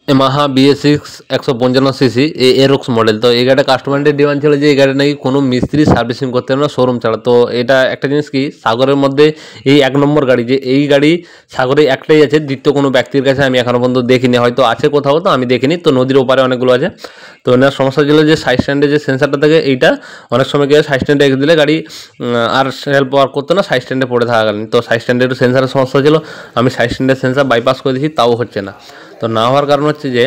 Yamaha BS6 155cc এরক্স model. তো এই গাড়িটা কাস্টমারের ডিমান্ড ছিল যে এই গাড়ি নাকি কোনো মিস্ত্রি সার্ভিসিং করতে হবে না শোরুম ছাড়া। তো এটা একটা জিনিস কি, সাগরের মধ্যে এই 1 নম্বর গাড়ি, যে এই গাড়ি সাগরে একটাই আছে, দ্বিতীয় কোনো ব্যক্তির কাছে আমি এখনও পর্যন্ত দেখিনি, হয়তো আছে কোথাও, তো আমি দেখিনি। তো নদীর ওপারে অনেকগুলো আছে। তো এনার সমস্যা ছিল যে সাইড স্ট্যান্ডে যে সেন্সারটা থাকে এইটা অনেক সময় গিয়ে সাইড স্ট্যান্ডে রেখে দিলে গাড়ি আর সেলফ ওয়ার্ক করতো না সাইড স্ট্যান্ডে পড়ে থাকাকালীন। তো সাইড স্ট্যান্ডে একটু সেন্সারের সমস্যা ছিল, আমি সাইড স্ট্যান্ডের সেন্সার বাইপাস করে দিয়েছি, তাও হচ্ছে না। তো না হওয়ার কারণ হচ্ছে যে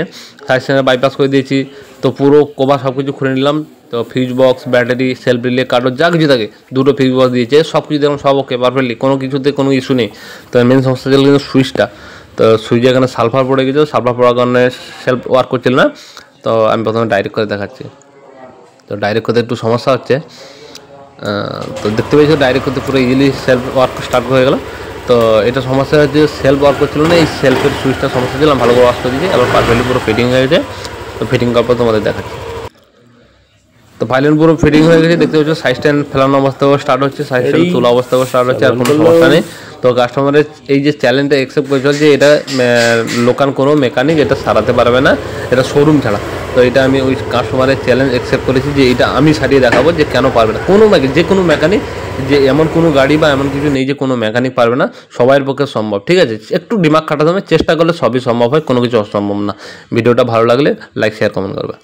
সাইড স্ট্যান্ডে বাইপাস করে দিয়েছি, তো পুরো কভার সব কিছু খুলে নিলাম। তো fuse box, battery, self relay, কার্ডর যা কিছু থাকে, 2টো ফিউজ বক্স দিয়েছে, সব কিছু দেখলাম সব ওকে পারফেক্টলি, কোনো কিছুতে কোনো ইস্যু নেই। তো মেন সমস্যা ছিল কিন্তু সুইচটা। তো সুইচে এখানে সালফার পড়ে গেছিলো, সালফার পড়ার কারণে সেলফ ওয়ার্ক করছিল না। তো আমি প্রথমে ডাইরেক্ট করে দেখাচ্ছি। তো ডাইরেক্ট করতে একটু সমস্যা হচ্ছে। তো দেখতে পেয়েছো ডাইরেক্ট করতে পুরো ইজিলি সেলফ ওয়ার্ক স্টার্ট হয়ে গেলো। তো এটা সমস্যা হচ্ছে সেলফ ওয়ার্ক করছিল না, এই সেলফের সুইচটা সমস্যা ছিল, ভালো করে ওয়াশ করে দিয়েছি, এবার পারফেক্টলি পুরো ফিটিং হয়ে গেছে। তো ফিটিং করার পর তোমাদের দেখাচ্ছি। তো ফাইলেন পুরো ফিটিং হয়ে গেছে, দেখতে পাচ্ছ সাইড স্ট্যান্ড ফেলানো অবস্থাও স্টার্ট হচ্ছে, সাইড স্ট্যান্ড তোলা অবস্থাও স্টার্ট হচ্ছে, আর কোনো সমস্যা নেই। তো কাস্টমারের এই যে চ্যালেঞ্জটা অ্যাকসেপ্ট করেছিল যে এটা লোকাল কোনো মেকানিক এটা সারাতে পারবে না, এটা শোরুম ছাড়া। তো এটা আমি ওই কাস্টমারের চ্যালেঞ্জ অ্যাকসেপ্ট করেছি যে এটা আমি সারিয়ে দেখাবো যে কেন পারবে না কোনো যে কোনো মেকানিক, যে এমন কোনো গাড়ি বা এমন কিছু নেই যে কোনো মেকানিক পারবে না, সবার পক্ষে সম্ভব। ঠিক আছে, একটু দিমাগ খাটাতে হবে, চেষ্টা করলে সবই সম্ভব হয়, কোনো কিছু অসম্ভব না। ভিডিওটা ভালো লাগলে লাইক, শেয়ার, কমেন্ট করবে।